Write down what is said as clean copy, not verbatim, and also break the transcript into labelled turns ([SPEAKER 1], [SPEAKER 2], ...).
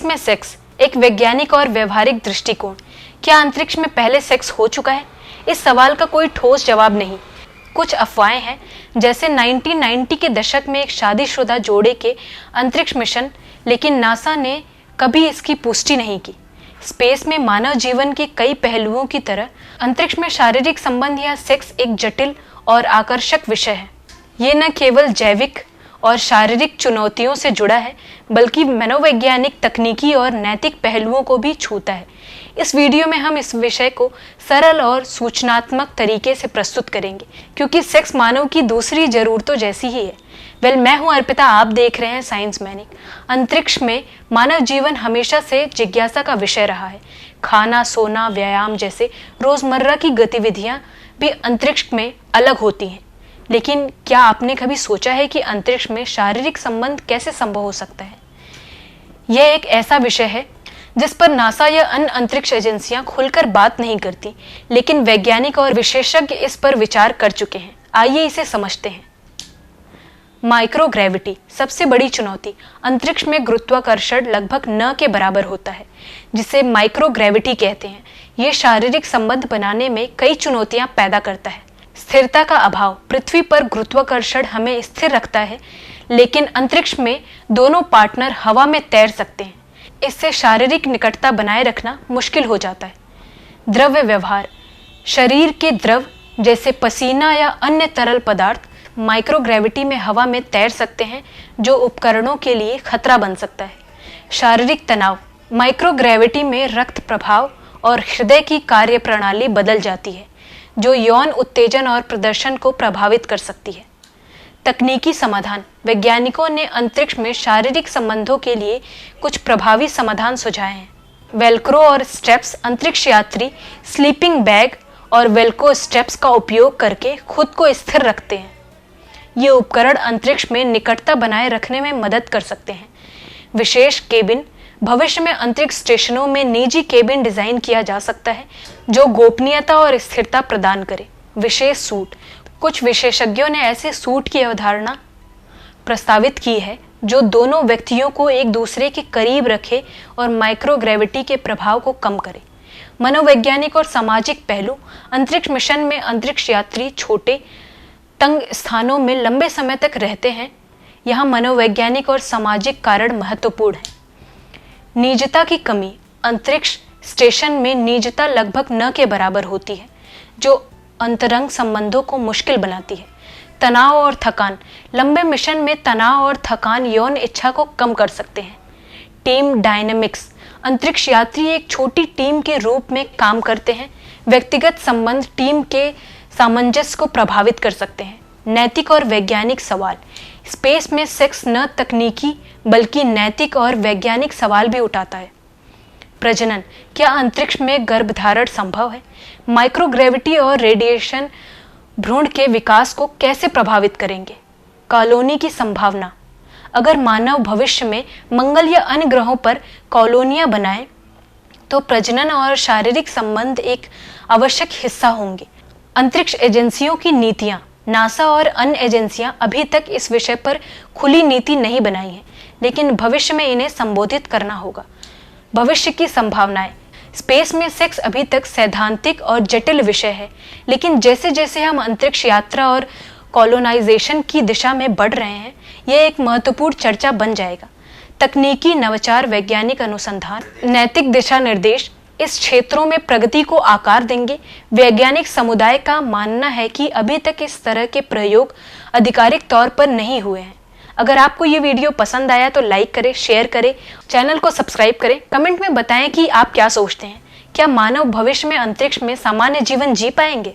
[SPEAKER 1] में सेक्स, एक वैज्ञानिक और व्यवहारिक दृष्टिकोण। क्या अंतरिक्ष में पहले सेक्स हो चुका है? इस सवाल का कोई ठोस जवाब नहीं। कुछ अफवाहें हैं, जैसे 1990 के दशक में एक शादीशुदा जोड़े के अंतरिक्ष मिशन, लेकिन नासा ने कभी इसकी पुष्टि नहीं की। स्पेस में मानव जीवन के कई पहलुओं की तरह अंतरिक्ष में शारीरिक संबंध या सेक्स एक जटिल और आकर्षक विषय है। ये न केवल जैविक और शारीरिक चुनौतियों से जुड़ा है, बल्कि मनोवैज्ञानिक, तकनीकी और नैतिक पहलुओं को भी छूता है। इस वीडियो में हम इस विषय को सरल और सूचनात्मक तरीके से प्रस्तुत करेंगे, क्योंकि सेक्स मानव की दूसरी जरूरतों जैसी ही है। मैं हूं अर्पिता, आप देख रहे हैं साइंस मैनिक। अंतरिक्ष में मानव जीवन हमेशा से जिज्ञासा का विषय रहा है। खाना, सोना, व्यायाम जैसे रोजमर्रा की गतिविधियां भी अंतरिक्ष में अलग होती हैं। लेकिन क्या आपने कभी सोचा है कि अंतरिक्ष में शारीरिक संबंध कैसे संभव हो सकता है? यह एक ऐसा विषय है जिस पर नासा या अन्य अंतरिक्ष एजेंसियां खुलकर बात नहीं करती, लेकिन वैज्ञानिक और विशेषज्ञ इस पर विचार कर चुके हैं। आइए इसे समझते हैं। माइक्रोग्रेविटी, सबसे बड़ी चुनौती। अंतरिक्ष में गुरुत्वाकर्षण लगभग न के बराबर होता है, जिसे माइक्रोग्रेविटी कहते हैं। यह शारीरिक संबंध बनाने में कई चुनौतियां पैदा करता है। स्थिरता का अभाव। पृथ्वी पर गुरुत्वाकर्षण हमें स्थिर रखता है, लेकिन अंतरिक्ष में दोनों पार्टनर हवा में तैर सकते हैं। इससे शारीरिक निकटता बनाए रखना मुश्किल हो जाता है। द्रव्य व्यवहार। शरीर के द्रव जैसे पसीना या अन्य तरल पदार्थ माइक्रोग्रेविटी में हवा में तैर सकते हैं, जो उपकरणों के लिए खतरा बन सकता है। शारीरिक तनाव। माइक्रोग्रेविटी में रक्त प्रवाह और हृदय की कार्यप्रणाली बदल जाती है, जो यौन उत्तेजन और प्रदर्शन को प्रभावित कर सकती है। तकनीकी समाधान। वैज्ञानिकों ने अंतरिक्ष में शारीरिक संबंधों के लिए कुछ प्रभावी समाधान सुझाए हैं। वेल्क्रो और स्ट्रेप्स। अंतरिक्ष यात्री स्लीपिंग बैग और वेल्क्रो स्ट्रेप्स का उपयोग करके खुद को स्थिर रखते हैं। ये उपकरण अंतरिक्ष में निकटता बनाए रखने में मदद कर सकते हैं। विशेष केबिन। भविष्य में अंतरिक्ष स्टेशनों में निजी केबिन डिजाइन किया जा सकता है, जो गोपनीयता और स्थिरता प्रदान करे। विशेष सूट। कुछ विशेषज्ञों ने ऐसे सूट की अवधारणा प्रस्तावित की है जो दोनों व्यक्तियों को एक दूसरे के करीब रखे और माइक्रोग्रेविटी के प्रभाव को कम करे। मनोवैज्ञानिक और सामाजिक पहलू। अंतरिक्ष मिशन में अंतरिक्ष यात्री छोटे तंग स्थानों में लंबे समय तक रहते हैं। यहाँ मनोवैज्ञानिक और सामाजिक कारण महत्वपूर्ण हैं। निजता की कमी। अंतरिक्ष स्टेशन में निजता लगभग न के बराबर होती है, जो अंतरंग संबंधों को मुश्किल बनाती है। तनाव और थकान। लंबे मिशन में तनाव और थकान यौन इच्छा को कम कर सकते हैं। Team dynamics. अंतरिक्ष यात्री एक छोटी टीम के रूप में काम करते हैं। व्यक्तिगत संबंध टीम के सामंजस्य को प्रभावित कर सकते हैं। नैतिक और वैज्ञानिक सवाल। स्पेस में सेक्स न तकनीकी बल्कि नैतिक और वैज्ञानिक सवाल भी उठाता है। प्रजनन। क्या अंतरिक्ष में गर्भधारण संभव है? माइक्रोग्रेविटी और रेडिएशन भ्रूण के विकास को कैसे प्रभावित करेंगे? कॉलोनी की संभावना। अगर मानव भविष्य में मंगल या अन्य ग्रहों पर कॉलोनियां बनाए, तो प्रजनन और शारीरिक संबंध एक आवश्यक हिस्सा होंगे। अंतरिक्ष एजेंसियों की नीतियां। नासा और अन्य एजेंसियां अभी तक इस विषय पर खुली नीति नहीं बनाई है, लेकिन भविष्य में इन्हें संबोधित करना होगा। भविष्य की संभावनाएं। स्पेस में सेक्स अभी तक सैद्धांतिक और जटिल विषय है, लेकिन जैसे जैसे हम अंतरिक्ष यात्रा और कॉलोनाइजेशन की दिशा में बढ़ रहे हैं, यह एक महत्वपूर्ण चर्चा बन जाएगा। तकनीकी नवाचार, वैज्ञानिक अनुसंधान, नैतिक दिशा निर्देश इस क्षेत्रों में प्रगति को आकार देंगे। वैज्ञानिक समुदाय का मानना है कि अभी तक इस तरह के प्रयोग आधिकारिक तौर पर नहीं हुए हैं। अगर आपको ये वीडियो पसंद आया तो लाइक करें, शेयर करें, चैनल को सब्सक्राइब करें। कमेंट में बताएं कि आप क्या सोचते हैं। क्या मानव भविष्य में अंतरिक्ष में सामान्य जीवन जी पाएंगे?